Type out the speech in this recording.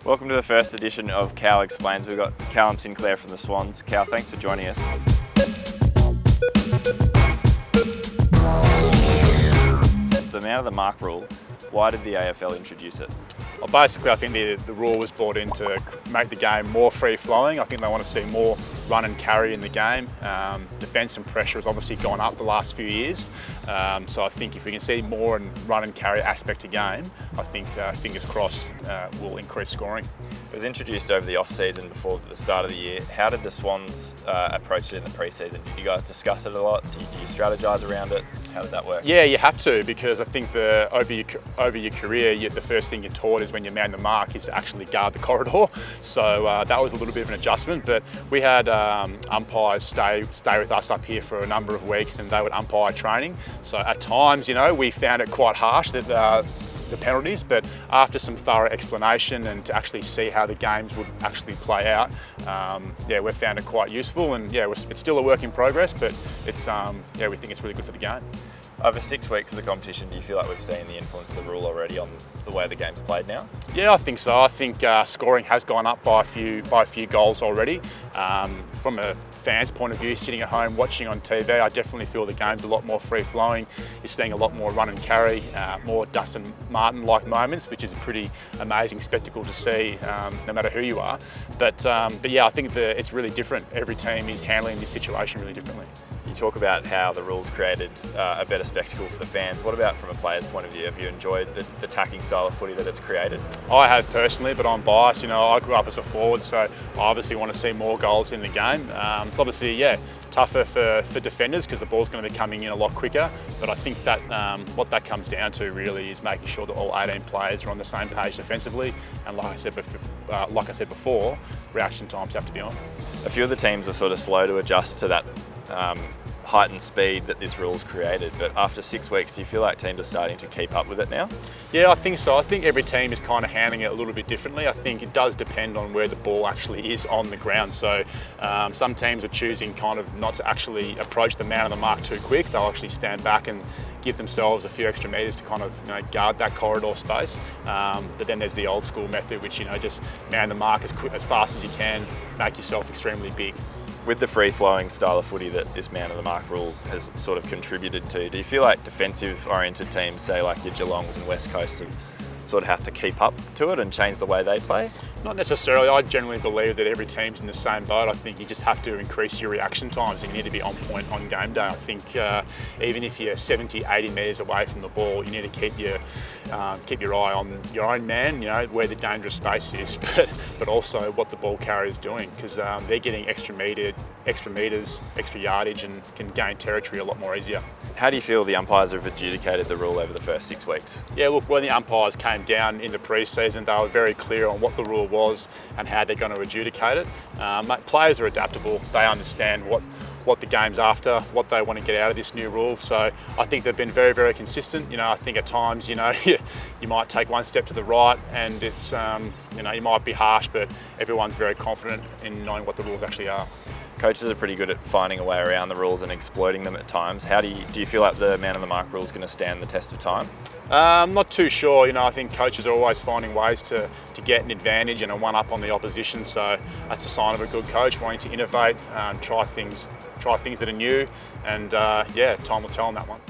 Welcome to the first edition of Cal Explains. We've got Callum Sinclair from the Swans. Cal, thanks for joining us. The man of the mark rule, why did the AFL introduce it? Well, basically, I think the rule was brought in to make the game more free-flowing. I think they want to see more run and carry in the game. Defence and pressure has obviously gone up the last few years. So I think if we can see more and run and carry aspect of game, I think, fingers crossed, will increase scoring. It was introduced over the off-season before the start of the year. How did the Swans approach it in the pre-season? Did you guys discuss it a lot? Did you strategise around it? How did that work? Yeah, you have to, because I think over your career, the first thing you're taught is when you man the mark is to actually guard the corridor. So that was a little bit of an adjustment, but we had umpires stay with us up here for a number of weeks, and they would umpire training. So at times, we found it quite harsh that the penalties, but after some thorough explanation and to actually see how the games would actually play out, we found it quite useful. And it's still a work in progress, but it's we think it's really good for the game. Over 6 weeks of the competition, do you feel like we've seen the influence of the rule already on the way the game's played now? Yeah, I think so. I think scoring has gone up by a few goals already. From a fan's point of view, sitting at home watching on TV, I definitely feel the game's a lot more free-flowing. You're seeing a lot more run and carry, more Dustin Martin-like moments, which is a pretty amazing spectacle to see, no matter who you are. But yeah, I think it's really different. Every team is handling this situation really differently. You talk about how the rules created a better spectacle for the fans. What about from a player's point of view? Have you enjoyed the attacking style of footy that it's created? I have personally, but I'm biased. I grew up as a forward, so I obviously want to see more goals in the game. It's obviously, tougher for defenders because the ball's going to be coming in a lot quicker. But I think that what that comes down to really is making sure that all 18 players are on the same page defensively. And like I said before, reaction times have to be on. A few of the teams are sort of slow to adjust to that heightened speed that this rule's created, but after 6 weeks, do you feel like teams are starting to keep up with it now? Yeah, I think so. I think every team is kind of handling it a little bit differently. I think it does depend on where the ball actually is on the ground. So some teams are choosing kind of not to actually approach the man of the mark too quick. They'll actually stand back and give themselves a few extra metres to kind of guard that corridor space. But then there's the old school method, which just man the mark as fast as you can, make yourself extremely big. With the free-flowing style of footy that this man of the mark rule has sort of contributed to, do you feel like defensive-oriented teams, say like your Geelongs and West Coasts, sort of have to keep up to it and change the way they play? Not necessarily. I generally believe that every team's in the same boat. I think you just have to increase your reaction times and you need to be on point on game day. I think even if you're 70, 80 metres away from the ball, you need to keep your eye on your own man, where the dangerous space is, but also what the ball carrier is doing, because they're getting extra metres, extra yardage, and can gain territory a lot more easier. How do you feel the umpires have adjudicated the rule over the first 6 weeks? Yeah, look, when the umpires came down in the pre-season, they were very clear on what the rule was and how they're going to adjudicate it. Players are adaptable. They understand what the game's after, what they want to get out of this new rule. So I think they've been very, very consistent. I think at times, you might take one step to the right and it's, you might be harsh, but everyone's very confident in knowing what the rules actually are. Coaches are pretty good at finding a way around the rules and exploiting them at times. Do you feel like the man of the mark rule is going to stand the test of time? I'm not too sure. I think coaches are always finding ways to get an advantage and a one-up on the opposition. So that's a sign of a good coach, wanting to innovate, try things that are new, and time will tell on that one.